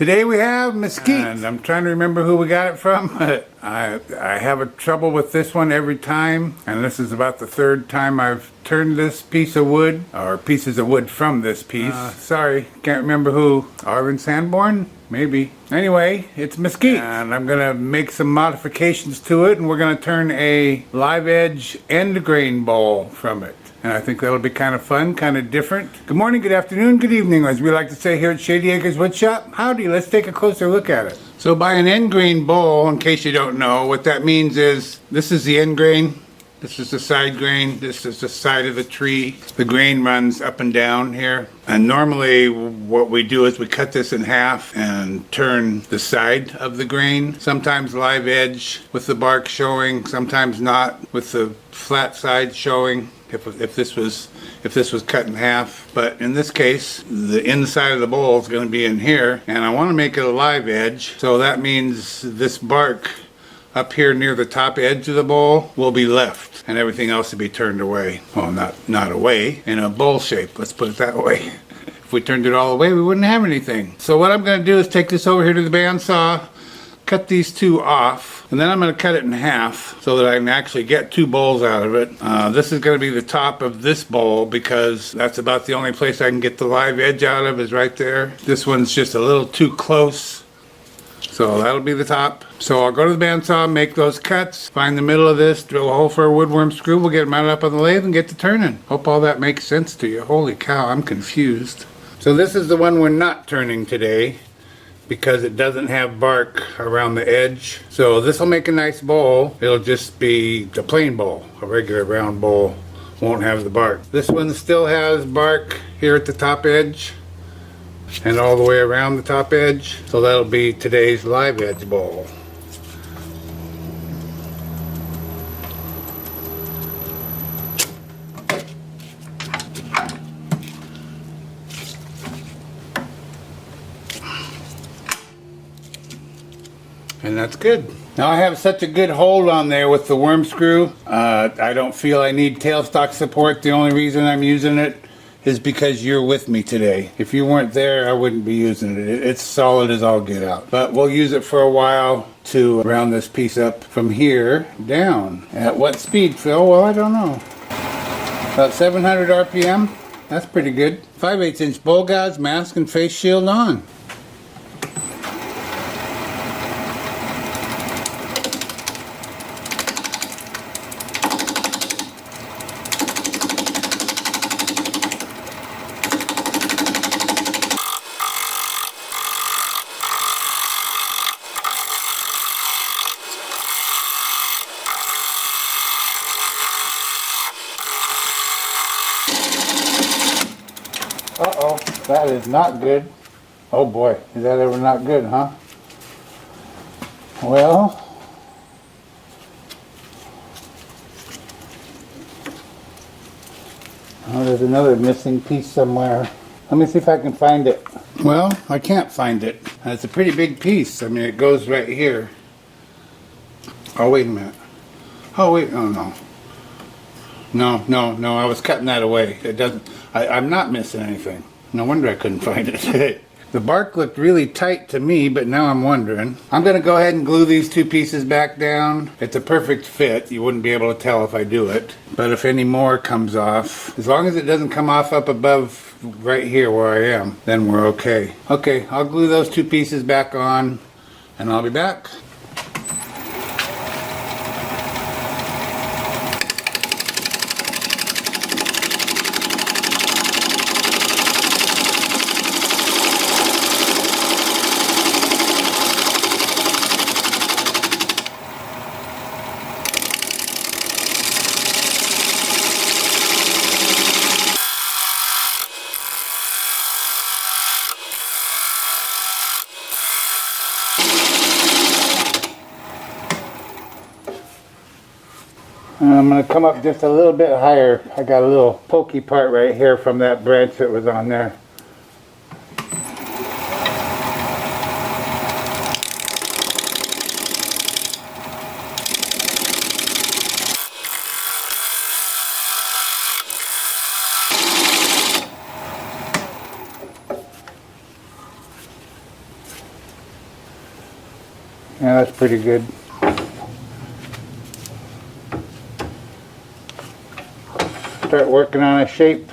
Today we have Mesquite, and I'm trying to remember who we got it from. I have a trouble with this one every time, and this is about the third time I've turned this piece of wood, or pieces of wood from this piece. Sorry, can't remember who. Arvin Sanborn? Maybe. Anyway, it's Mesquite, and I'm gonna make some modifications to it, and we're gonna turn a live edge end grain bowl from it. And I think that'll be kind of fun, kind of different. Good morning, good afternoon, good evening, as we like to say here at Shady Acres Woodshop. Howdy, let's take a closer look at it. So by an end grain bowl, in case you don't know, what that means is this is the end grain, this is the side grain, this is the side of the tree. The grain runs up and down here. And normally what we do is we cut this in half and turn the side of the grain. Sometimes live edge with the bark showing, sometimes not with the flat side showing. If this was cut in half, but in this case the inside of the bowl is going to be in here, and I want to make it a live edge, so that means this bark up here near the top edge of the bowl will be left and everything else will be turned away. Well, not away, in a bowl shape, let's put it that way. If we turned it all away, we wouldn't have anything. So what I'm going to do is take this over here to the bandsaw, cut these two off, and then I'm going to cut it in half so that I can actually get two bowls out of it. This is going to be the top of this bowl because that's about the only place I can get the live edge out of is right there. This one's just a little too close, so that'll be the top. So I'll go to the bandsaw, make those cuts, find the middle of this, drill a hole for a woodworm screw, we'll get it mounted up on the lathe and get to turning. Hope all that makes sense to you. Holy cow, I'm confused. So this is the one we're not turning today, because it doesn't have bark around the edge. So this will make a nice bowl. It'll just be the plain bowl. A regular round bowl won't have the bark. This one still has bark here at the top edge and all the way around the top edge. So that'll be today's live edge bowl. And that's good. Now I have such a good hold on there with the worm screw. I don't feel I need tailstock support. The only reason I'm using it is because you're with me today. If you weren't there, I wouldn't be using it. It's solid as all get out. But we'll use it for a while to round this piece up from here down. At what speed, Phil? Well, I don't know. About 700 RPM. That's pretty good. 5/8 inch bowl gouge, mask, and face shield on. Uh-oh, that is not good. Oh boy, is that ever not good, huh? Well, oh, there's another missing piece somewhere. Let me see if I can find it. Well, I can't find it. It's a pretty big piece. I mean, it goes right here. Oh, wait a minute. Oh, wait, oh no. No, I was cutting that away. It doesn't, I'm not missing anything. No wonder I couldn't find it. The bark looked really tight to me, but now I'm wondering. I'm going to go ahead and glue these two pieces back down. It's a perfect fit. You wouldn't be able to tell if I do it. But if any more comes off, as long as it doesn't come off up above right here where I am, then we're okay. Okay, I'll glue those two pieces back on, and I'll be back. And I'm going to come up just a little bit higher. I got a little pokey part right here from that branch that was on there. Yeah, that's pretty good. Start working on a shape.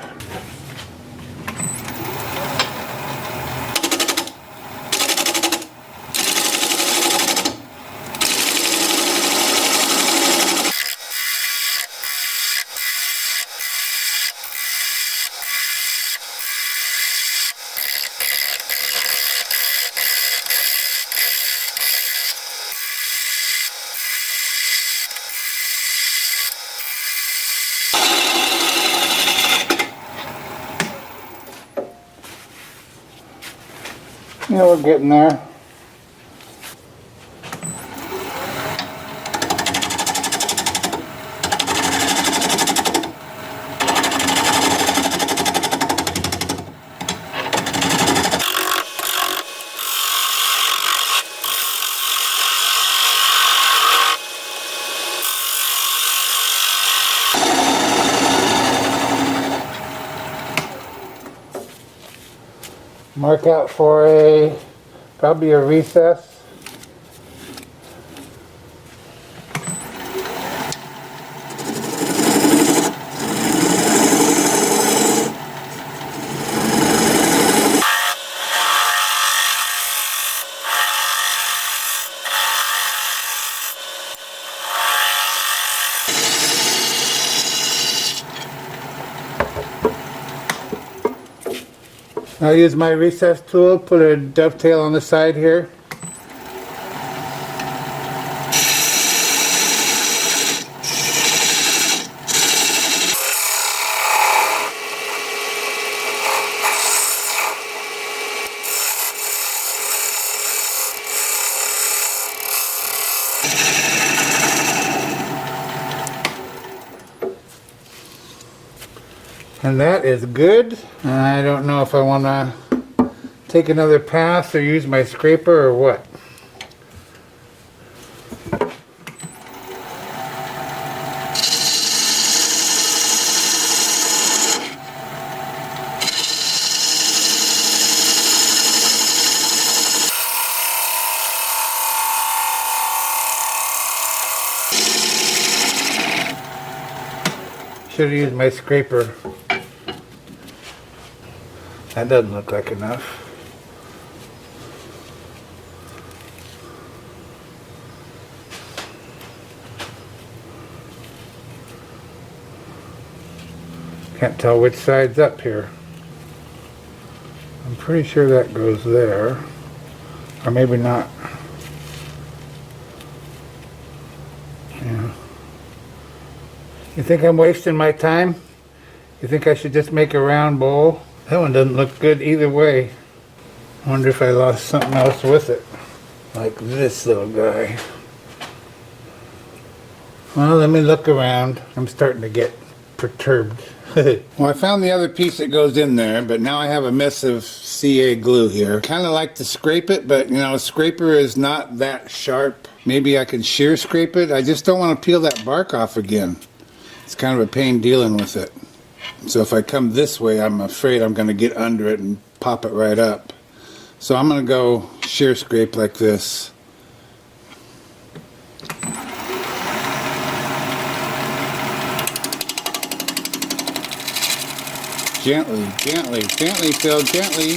Yeah, we're getting there. Mark out for probably a recess. I'll use my recess tool, put a dovetail on the side here. And that is good. I don't know if I want to take another pass or use my scraper or what. Should have used my scraper. That doesn't look like enough. Can't tell which side's up here. I'm pretty sure that goes there. Or maybe not. Yeah. You think I'm wasting my time? You think I should just make a round bowl? That one doesn't look good either way. I wonder if I lost something else with it. Like this little guy. Well, let me look around. I'm starting to get perturbed. Well, I found the other piece that goes in there, but now I have a mess of CA glue here. Kind of like to scrape it, but you know, a scraper is not that sharp. Maybe I could shear scrape it. I just don't want to peel that bark off again. It's kind of a pain dealing with it. So if I come this way, I'm afraid I'm going to get under it and pop it right up. So I'm going to go shear scrape like this. Gently, gently, gently, Phil, gently.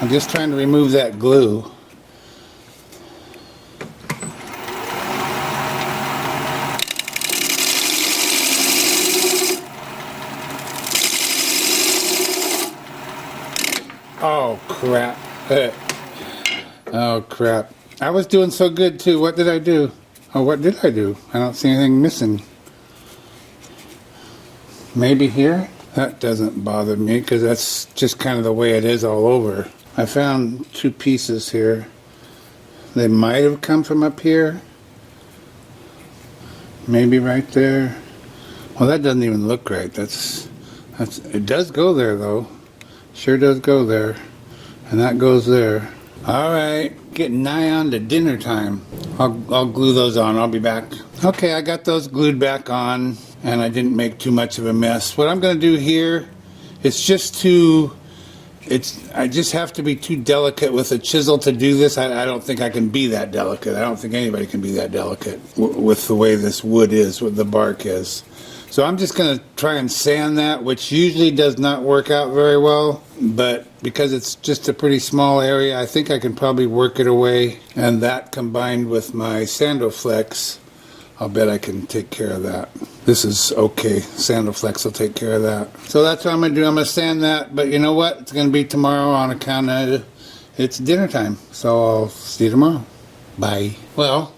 I'm just trying to remove that glue. Oh crap. Oh crap. I was doing so good too. What did I do? Oh, what did I do? I don't see anything missing. Maybe here? That doesn't bother me because that's just kind of the way it is all over. I found two pieces here. They might have come from up here. Maybe right there. Well, that doesn't even look right. It does go there though. Sure does go there. And that goes there. Alright, getting nigh on to dinner time. I'll glue those on. I'll be back. Okay, I got those glued back on. and I didn't make too much of a mess. What I'm going to do here is just to, I just have to be too delicate with a chisel to do this. I don't think I can be that delicate. I don't think anybody can be that delicate with the way this wood is, what the bark is. So I'm just going to try and sand that, which usually does not work out very well, but because it's just a pretty small area, I think I can probably work it away, and that combined with my Sandoflex, I'll bet I can take care of that. This is okay. Sandoflex will take care of that. So that's what I'm going to do. I'm going to sand that, but you know what? It's going to be tomorrow on account of it's dinner time. So I'll see you tomorrow. Bye. Well,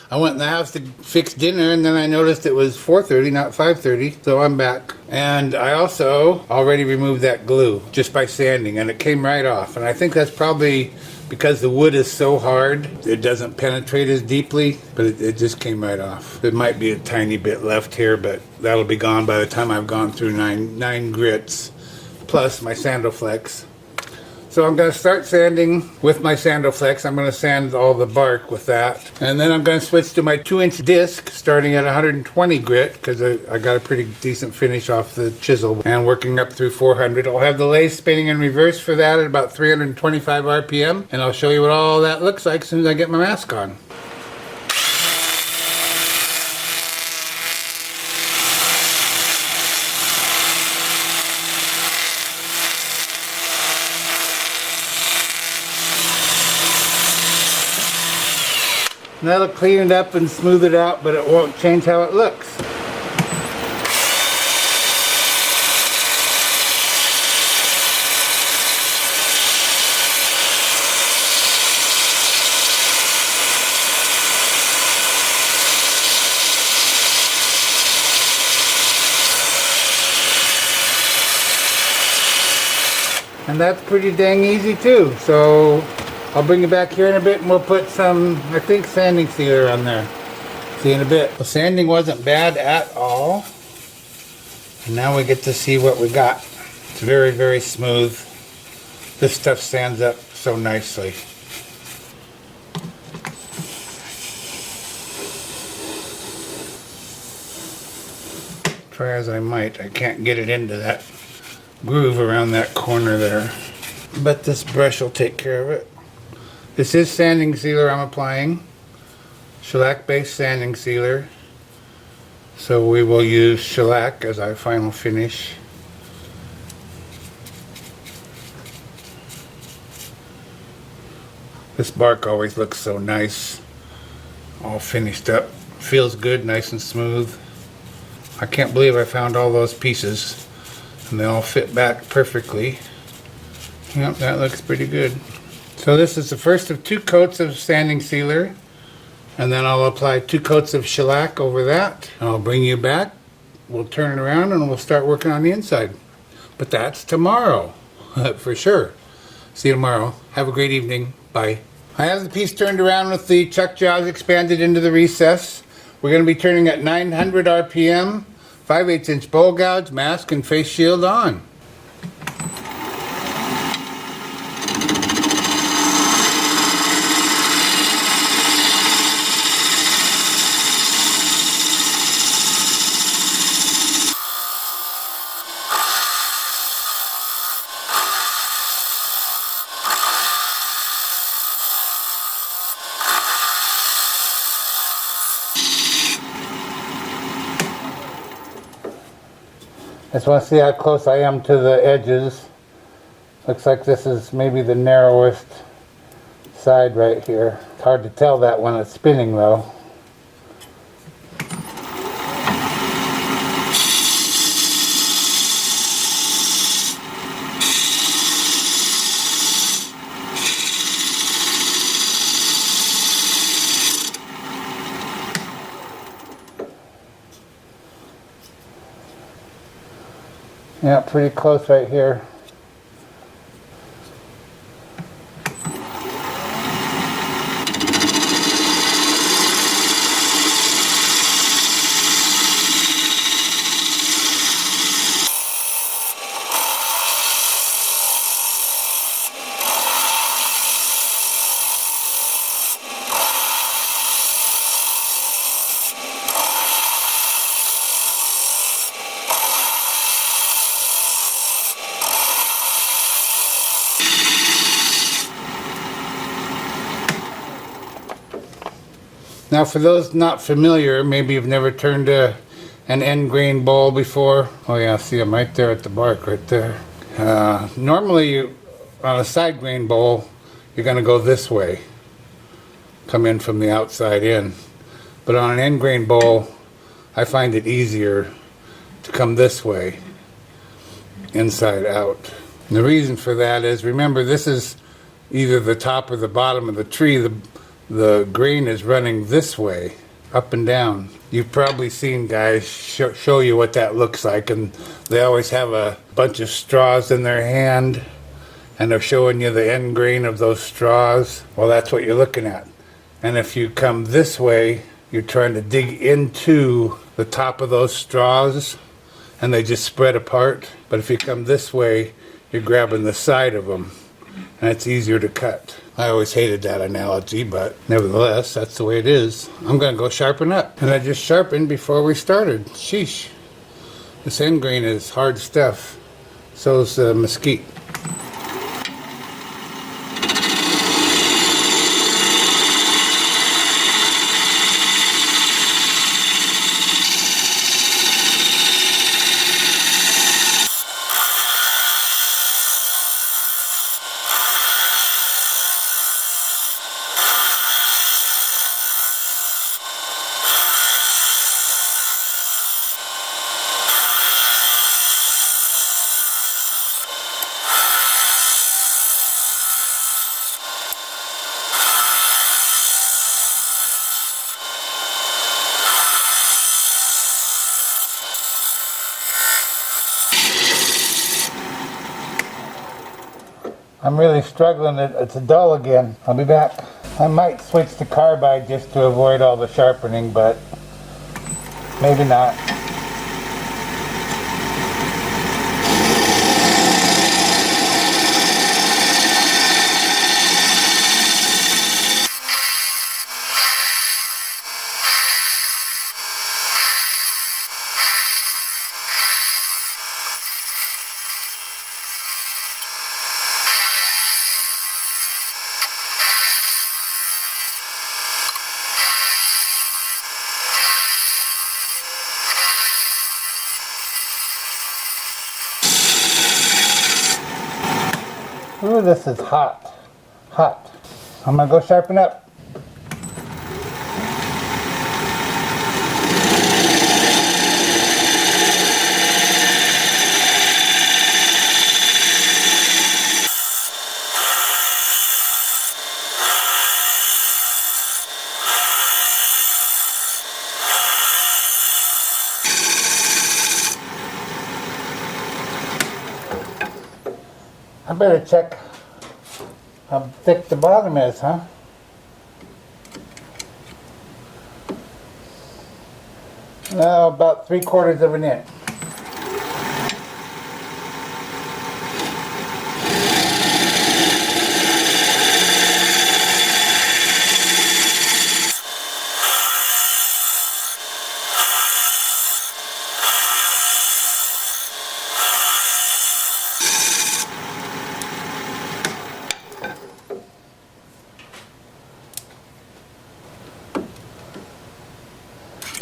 I went in the house to fix dinner, and then I noticed it was 4:30, not 5:30, so I'm back. And I also already removed that glue just by sanding, and it came right off. And I think that's probably because the wood is so hard, it doesn't penetrate as deeply, but it just came right off. There might be a tiny bit left here, but that'll be gone by the time I've gone through nine grits, plus my Sandoflex. So I'm going to start sanding with my Sandoflex. I'm going to sand all the bark with that. And then I'm going to switch to my 2-inch disc starting at 120 grit because I got a pretty decent finish off the chisel and working up through 400. I'll have the lathe spinning in reverse for that at about 325 RPM. And I'll show you what all that looks like as soon as I get my mask on. And that'll clean it up and smooth it out, but it won't change how it looks. And that's pretty dang easy too. So I'll bring you back here in a bit and we'll put some, I think, sanding sealer on there. See you in a bit. Well, sanding wasn't bad at all. And now we get to see what we got. It's very, very smooth. This stuff sands up so nicely. Try as I might, I can't get it into that groove around that corner there. But this brush will take care of it. This is sanding sealer I'm applying, shellac based sanding sealer. So we will use shellac as our final finish. This bark always looks so nice, all finished up. Feels good, nice and smooth. I can't believe I found all those pieces and they all fit back perfectly. Yep, that looks pretty good. So this is the first of 2 coats of sanding sealer, and then I'll apply 2 coats of shellac over that. And I'll bring you back, we'll turn it around and we'll start working on the inside. But that's tomorrow, for sure. See you tomorrow. Have a great evening. Bye. I have the piece turned around with the chuck jaws expanded into the recess. We're going to be turning at 900 RPM, 5/8 inch bowl gouge, mask and face shield on. I just want to see how close I am to the edges. Looks like this is maybe the narrowest side right here. It's hard to tell that when it's spinning though. Yeah, pretty close right here. Now for those not familiar, maybe you've never turned an end grain bowl before. Oh yeah, see them right there at the bark right there. Normally on a side grain bowl, you're going to go this way. Come in from the outside in. But on an end grain bowl, I find it easier to come this way, inside out. And the reason for that is, remember, this is either the top or the bottom of the tree. The grain is running this way, up and down. You've probably seen guys show you what that looks like, and they always have a bunch of straws in their hand, and they're showing you the end grain of those straws. Well, that's what you're looking at. And if you come this way, you're trying to dig into the top of those straws, and they just spread apart. But if you come this way, you're grabbing the side of them, and it's easier to cut. I always hated that analogy, but nevertheless, that's the way it is. I'm going to go sharpen up. And I just sharpened before we started. Sheesh. This end grain is hard stuff. So is mesquite. I'm really struggling. It's dull again. I'll be back. I might switch to carbide just to avoid all the sharpening, but maybe not. Ooh, this is hot. Hot. I'm gonna go sharpen up. I better check how thick the bottom is, huh? Now about 3/4 of an inch.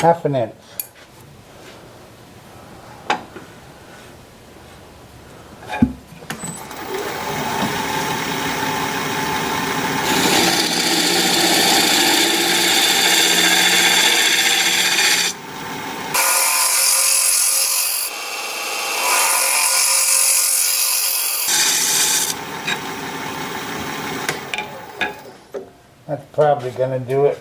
Half an inch. That's probably gonna do it.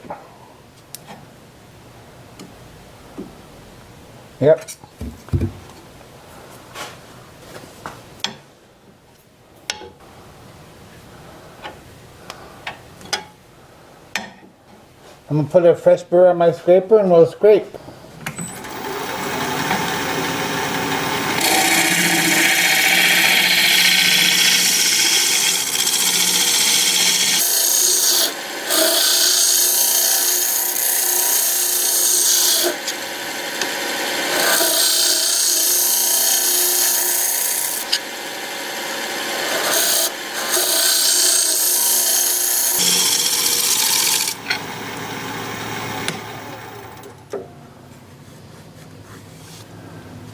Yep. I'm going to put a fresh burr on my scraper and we'll scrape.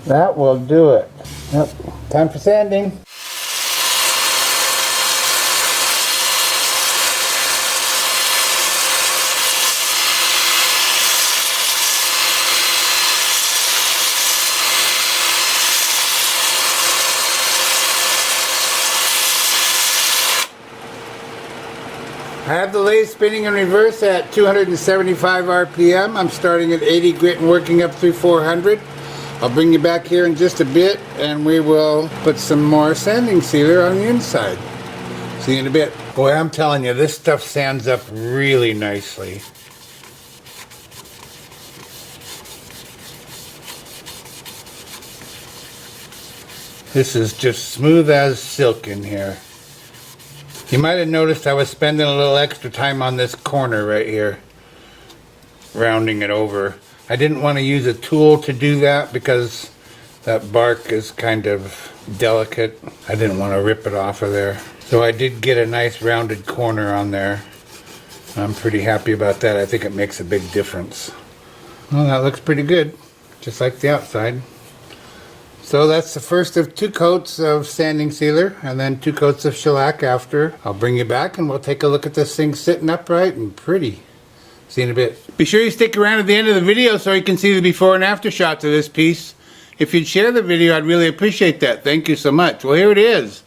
That will do it. Yep. Time for sanding. I have the lathe spinning in reverse at 275 RPM. I'm starting at 80 grit and working up through 400. I'll bring you back here in just a bit and we will put some more sanding sealer on the inside. See you in a bit. Boy, I'm telling you, this stuff sands up really nicely. This is just smooth as silk in here. You might have noticed I was spending a little extra time on this corner right here, rounding it over. I didn't want to use a tool to do that because that bark is kind of delicate. I didn't want to rip it off of there. So I did get a nice rounded corner on there. I'm pretty happy about that. I think it makes a big difference. Well, that looks pretty good, just like the outside. So that's the first of 2 coats of sanding sealer and then 2 coats of shellac after. I'll bring you back and we'll take a look at this thing sitting upright and pretty. See you in a bit. Be sure you stick around at the end of the video so you can see the before and after shots of this piece. If you'd share the video, I'd really appreciate that. Thank you so much. Well, here it is.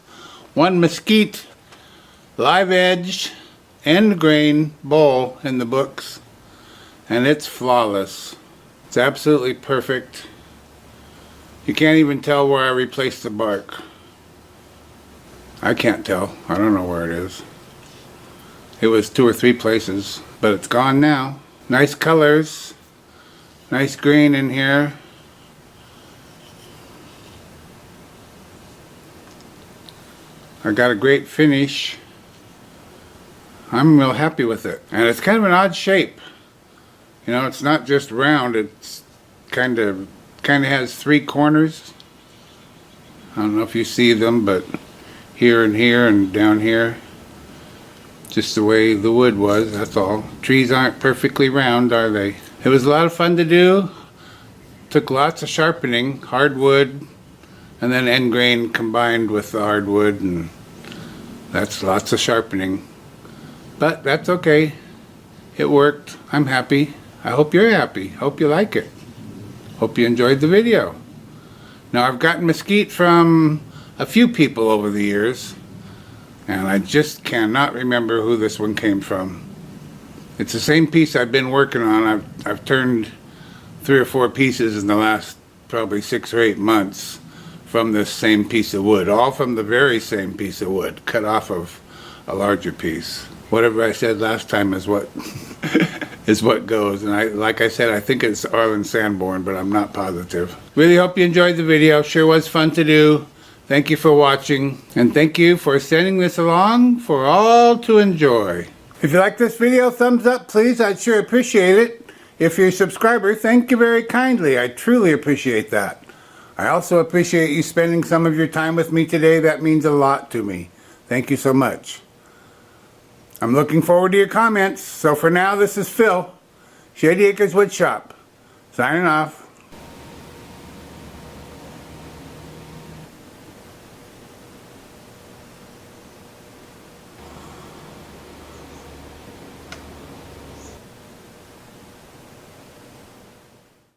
One Mesquite live edge end grain bowl in the books. And it's flawless. It's absolutely perfect. You can't even tell where I replaced the bark. I can't tell. I don't know where it is. It was 2 or 3 places, but it's gone now. Nice colors. Nice grain in here. I got a great finish. I'm real happy with it. And it's kind of an odd shape. You know, it's not just round, it's kind of has 3 corners. I don't know if you see them, but here and down here. Just the way the wood was, that's all. Trees aren't perfectly round, are they? It was a lot of fun to do. Took lots of sharpening, hardwood, and then end grain combined with the hardwood, and that's lots of sharpening. But that's okay. It worked. I'm happy. I hope you're happy. Hope you like it. Hope you enjoyed the video. Now, I've gotten mesquite from a few people over the years, and I just cannot remember who this one came from. It's the same piece I've been working on. I've turned 3 or 4 pieces in the last probably 6 or 8 months from this same piece of wood, all from the very same piece of wood, cut off of a larger piece. Whatever I said last time is what is what goes, and like I said, I think it's Arlen Sanborn, but I'm not positive. Really hope you enjoyed the video. Sure was fun to do. Thank you for watching, and thank you for sending this along for all to enjoy. If you like this video, thumbs up please. I'd sure appreciate it. If you're a subscriber, thank you very kindly. I truly appreciate that. I also appreciate you spending some of your time with me today. That means a lot to me. Thank you so much. I'm looking forward to your comments. So for now, this is Phil, Shady Acres Woodshop, signing off.